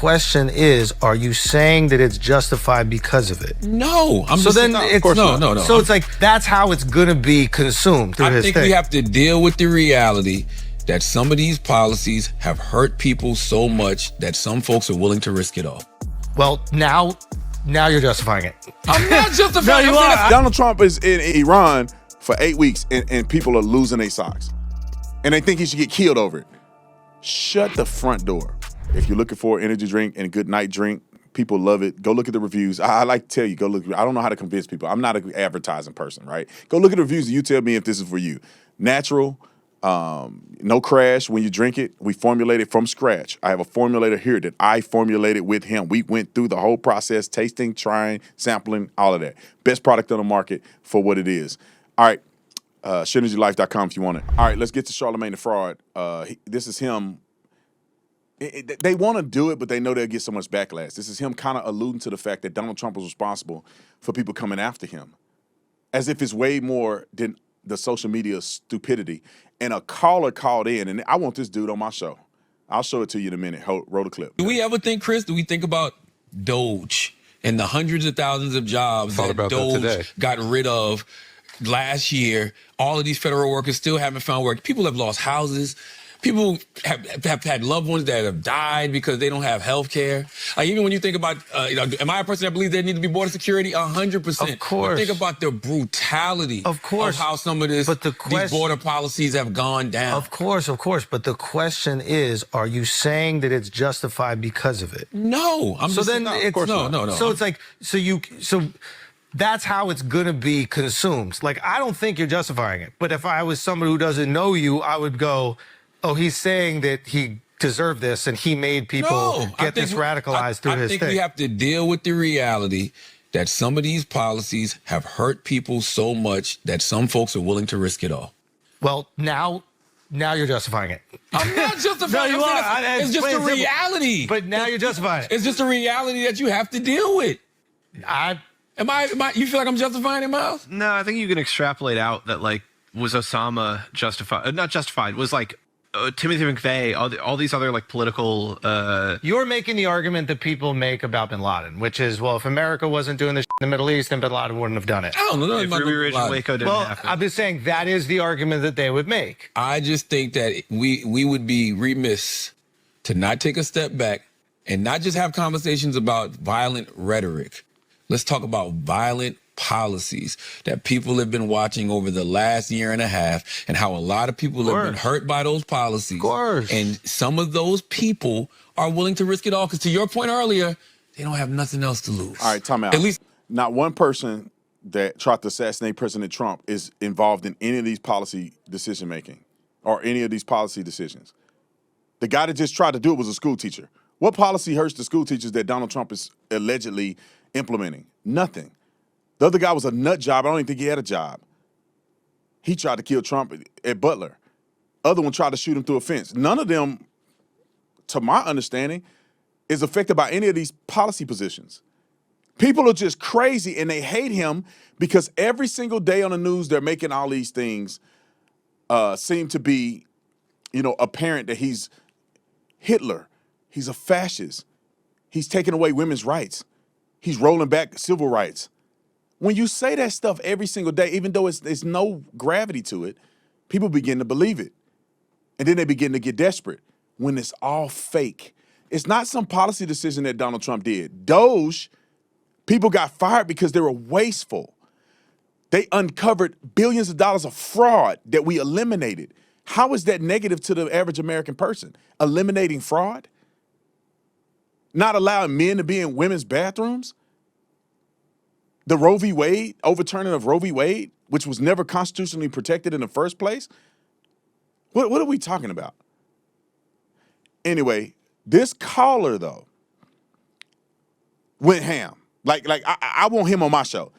question is, are you saying that it's justified because of it? No. No. So it's like, that's how it's going to be consumed through his thing. I think we have to deal with the reality that some of these policies have hurt people so much that some folks are willing to risk it all. Well, now you're justifying it. I'm not justifying it. No, you are. Donald Trump is in Iran for 8 weeks and people are losing their socks. And they think he should get killed over it. Shut the front door. If you're looking for an energy drink and a good night drink, people love it. Go look at the reviews. I like to tell you, go look. I don't know how to convince people. I'm not an advertising person, right? Go look at the reviews and you tell me if this is for you. Natural, no crash when you drink it. We formulate it from scratch. I have a formulator here that I formulated with him. We went through the whole process, tasting, trying, sampling, all of that. Best product on the market for what it is. All right. ShareEnergyLife.com if you want it. All right, let's get to Charlamagne the Fraud. This is him. They want to do it, but they know they'll get so much backlash. This is him kind of alluding to the fact that Donald Trump was responsible for people coming after him, as if it's way more than the social media stupidity. And a caller called in, and I want this dude on my show. I'll show it to you in a minute. Roll the clip. Do we ever think, Chris, do we think about Doge and the hundreds of thousands of jobs that Doge got rid of last year? All of these federal workers still haven't found work. People have lost houses. People have had loved ones that have died because they don't have health care. Like, even when you think about, am I a person that believes there need to be border security? 100%. Of course. Think about the brutality of how some of these border policies have gone down. Of course. But the question is, are you saying that it's justified because of it? No. No. So it's like, so that's how it's going to be consumed. Like, I don't think you're justifying it. But if I was somebody who doesn't know you, I would go, oh, he's saying that he deserved this and he made people get this radicalized through his thing. I think we have to deal with the reality that some of these policies have hurt people so much that some folks are willing to risk it all. Well, now you're justifying it. I'm not justifying it. No, you are. It's just a reality. But now you're justifying it. It's just a reality that you have to deal with. Am I? You feel like I'm justifying it, Miles? No, I think you can extrapolate out that, like, was Osama justified? Not justified. Was like Timothy McVeigh, all these other like political. You're making the argument that people make about bin Laden, which is, well, if America wasn't doing this in the Middle East, then bin Laden wouldn't have done it. I don't know. If Ruby Ridge and Waco didn't happen. I'm just saying that is the argument that they would make. I just think that we would be remiss to not take a step back and not just have conversations about violent rhetoric. Let's talk about violent policies that people have been watching over the last year and a half, and how a lot of people have been hurt by those policies. Of course. And some of those people are willing to risk it all, because to your point earlier, they don't have nothing else to lose. All right, time out. At least not one person that tried to assassinate President Trump is involved in any of these policy decision making or any of these policy decisions. The guy that just tried to do it was a school teacher. What policy hurts the school teachers that Donald Trump is allegedly implementing? Nothing. The other guy was a nut job. I don't even think he had a job. He tried to kill Trump at Butler. Other one tried to shoot him through a fence. None of them, to my understanding, is affected by any of these policy positions. People are just crazy and they hate him because every single day on the news they're making all these things seem to be, apparent that he's Hitler. He's a fascist. He's taking away women's rights. He's rolling back civil rights. When you say that stuff every single day, even though there's no gravity to it, people begin to believe it. And then they begin to get desperate when it's all fake. It's not some policy decision that Donald Trump did. Doge, people got fired because they were wasteful. They uncovered billions of dollars of fraud that we eliminated. How is that negative to the average American person? Eliminating fraud? Not allowing men to be in women's bathrooms? The Roe v. Wade, overturning of Roe v. Wade, which was never constitutionally protected in the first place? What are we talking about? Anyway, this caller, though, went ham. Like I want him on my show.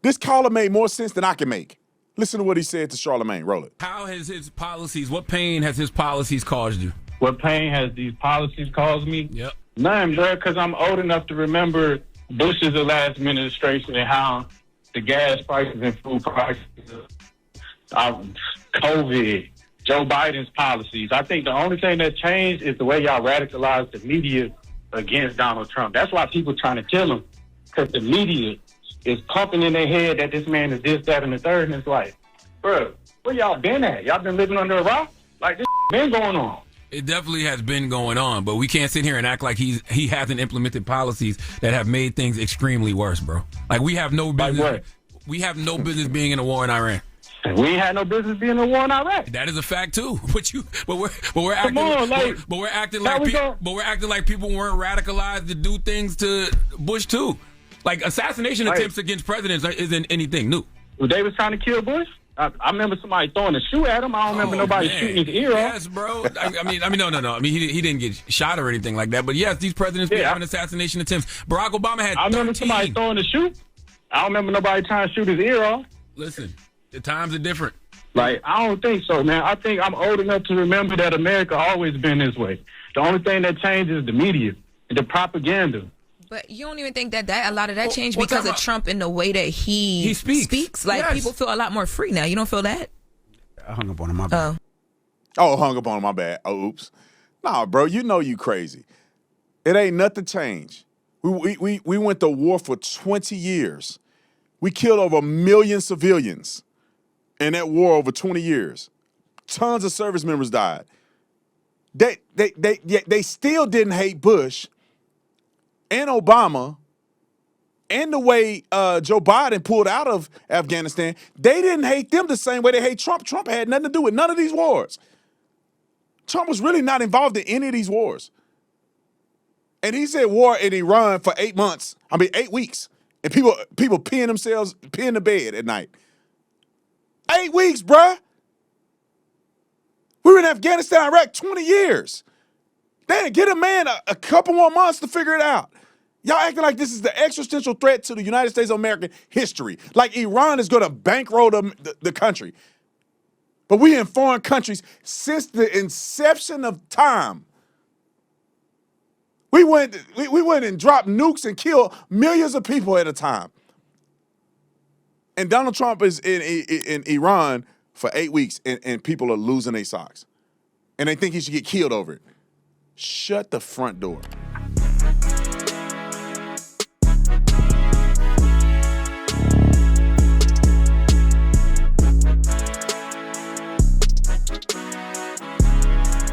This caller made more sense than I can make. Listen to what he said to Charlamagne. Roll it. How has his policies, what pain has his policies caused you? What pain has these policies caused me? Yep. None, bro, because I'm old enough to remember Bush's last administration and how the gas prices and food prices, COVID, Joe Biden's policies. I think the only thing that changed is the way y'all radicalized the media against Donald Trump. That's why people trying to kill him, because the media is pumping in their head that this man is this, that, and the third. And it's like, bro, where y'all been at? Y'all been living under a rock? Like, this been going on. It definitely has been going on, but we can't sit here and act like he hasn't implemented policies that have made things extremely worse, bro. Like, we have no business. Like what? We have no business being in a war in Iran. We ain't had no business being in a war in Iraq. That is a fact too. But we're acting like people weren't radicalized to do things to Bush too. Like, assassination attempts against presidents isn't anything new. They was trying to kill Bush. I remember somebody throwing a shoe at him. I don't remember nobody shooting his ear off. Yes, bro. I mean, no. I mean, he didn't get shot or anything like that. But yes, these presidents been having assassination attempts. Barack Obama had 13. I remember somebody throwing a shoe. I don't remember nobody trying to shoot his ear off. Listen, the times are different. Like, I don't think so, man. I think I'm old enough to remember that America always been this way. The only thing that changes is the media and the propaganda. But you don't even think that a lot of that changed because of Trump and the way that he speaks? Like, people feel a lot more free now. You don't feel that? I hung up on him, my bad. Hung up on him, my bad. Oh, oops. Nah, bro, you know you crazy. It ain't nothing changed. We went to war for 20 years. We killed over 1 million civilians in that war over 20 years. Tons of service members died. They still didn't hate Bush and Obama and the way Joe Biden pulled out of Afghanistan. They didn't hate them the same way they hate Trump. Trump had nothing to do with none of these wars. Trump was really not involved in any of these wars. And he said war in Iran for 8 weeks. And people peeing the bed at night. 8 weeks, bruh. We were in Afghanistan, Iraq 20 years. Damn, get a man a couple more months to figure it out. Y'all acting like this is the existential threat to the United States of American history. Like Iran is going to bankroll the country. But we in foreign countries since the inception of time. We went and dropped nukes and killed millions of people at a time. And Donald Trump is in Iran for 8 weeks, and people are losing their socks. And they think he should get killed over it. Shut the front door.